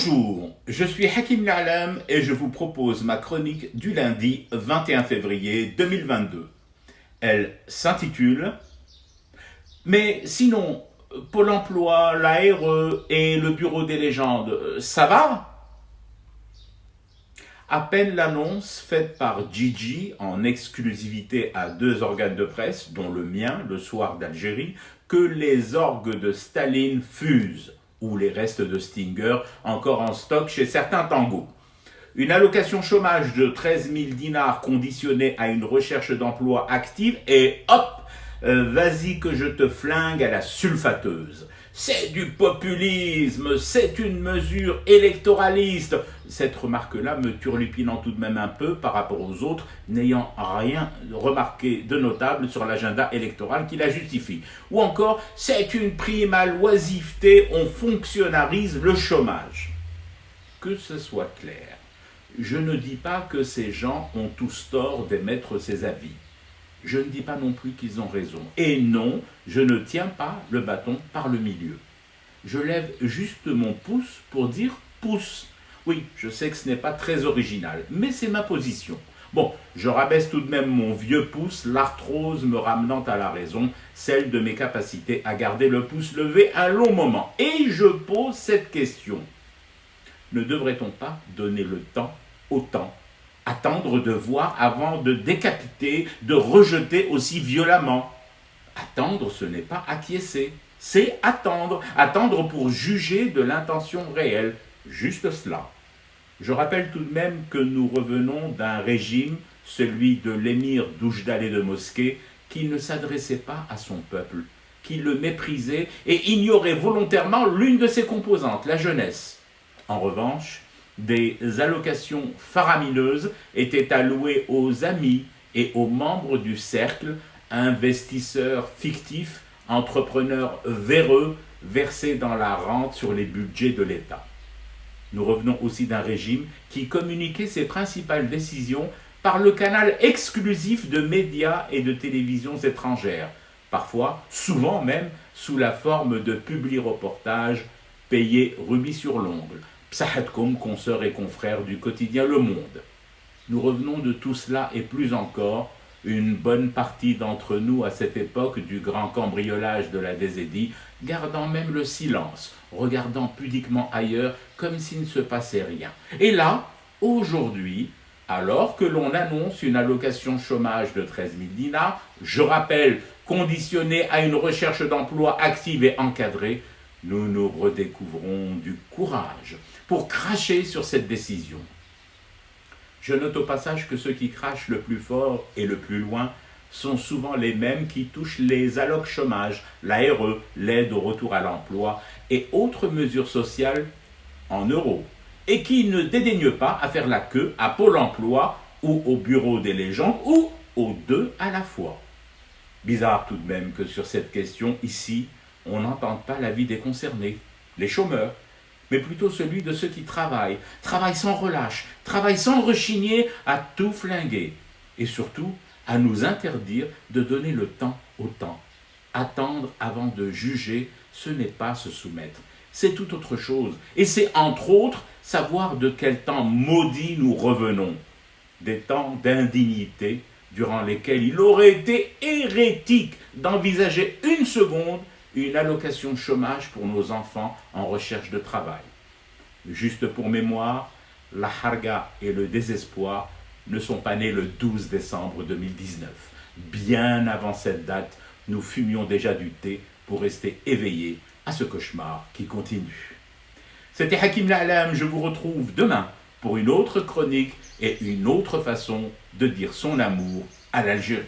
Bonjour, je suis Hakim La'alam et je vous propose ma chronique du lundi 21 février 2022. Elle s'intitule « Mais sinon, Pôle emploi, l'ARE et le Bureau des légendes, ça va ?» À peine l'annonce faite par Gigi en exclusivité à 2 organes de presse, dont le mien, Le Soir d'Algérie, que les orgues de Staline fusent, ou les restes de Stinger encore en stock chez certains tangos. Une allocation chômage de 13 000 dinars conditionnée à une recherche d'emploi active et hop, vas-y que je te flingue à la sulfateuse. C'est du populisme, c'est une mesure électoraliste. Cette remarque-là me turlupinant tout de même un peu par rapport aux autres, n'ayant rien remarqué de notable sur l'agenda électoral qui la justifie. Ou encore, c'est une prime à l'oisiveté, on fonctionnarise le chômage. Que ce soit clair, je ne dis pas que ces gens ont tous tort d'émettre ces avis. Je ne dis pas non plus qu'ils ont raison. Et non, je ne tiens pas le bâton par le milieu. Je lève juste mon pouce pour dire pouce. Oui, je sais que ce n'est pas très original, mais c'est ma position. Bon, je rabaisse tout de même mon vieux pouce, l'arthrose me ramenant à la raison, celle de mes capacités à garder le pouce levé un long moment. Et je pose cette question. Ne devrait-on pas donner le temps au temps ? Attendre de voir avant de décapiter, de rejeter aussi violemment. Attendre, ce n'est pas acquiescer, c'est attendre. Attendre pour juger de l'intention réelle. Juste cela. Je rappelle tout de même que nous revenons d'un régime, celui de l'émir d'Oujda de Mosquée, qui ne s'adressait pas à son peuple, qui le méprisait et ignorait volontairement l'une de ses composantes, la jeunesse. En revanche, des allocations faramineuses étaient allouées aux amis et aux membres du cercle, investisseurs fictifs, entrepreneurs véreux, versés dans la rente sur les budgets de l'État. Nous revenons aussi d'un régime qui communiquait ses principales décisions par le canal exclusif de médias et de télévisions étrangères, parfois, souvent même, sous la forme de publi-reportages payés rubis sur l'ongle. Psahatkoum, consoeurs et confrères du quotidien Le Monde. Nous revenons de tout cela et plus encore, une bonne partie d'entre nous à cette époque du grand cambriolage de la Désédie, gardant même le silence, regardant pudiquement ailleurs comme s'il ne se passait rien. Et là, aujourd'hui, alors que l'on annonce une allocation chômage de 13 000 dinars, je rappelle, conditionnée à une recherche d'emploi active et encadrée, nous redécouvrons du courage pour cracher sur cette décision. Je note au passage que ceux qui crachent le plus fort et le plus loin sont souvent les mêmes qui touchent les allocs chômage, l'ARE, l'aide au retour à l'emploi et autres mesures sociales en euros, et qui ne dédaignent pas à faire la queue à Pôle emploi ou au Bureau des légendes ou aux deux à la fois. Bizarre tout de même que sur cette question, ici, on n'entende pas l'avis des concernés, les chômeurs, mais plutôt celui de ceux qui travaillent sans relâche, travaillent sans rechigner à tout flinguer, et surtout à nous interdire de donner le temps au temps. Attendre avant de juger, ce n'est pas se soumettre, c'est tout autre chose, et c'est entre autres savoir de quel temps maudit nous revenons, des temps d'indignité durant lesquels il aurait été hérétique d'envisager une seconde une allocation chômage pour nos enfants en recherche de travail. Juste pour mémoire, la harga et le désespoir ne sont pas nés le 12 décembre 2019. Bien avant cette date, nous fumions déjà du thé pour rester éveillés à ce cauchemar qui continue. C'était Hakim La'alam, je vous retrouve demain pour une autre chronique et une autre façon de dire son amour à l'Algérie.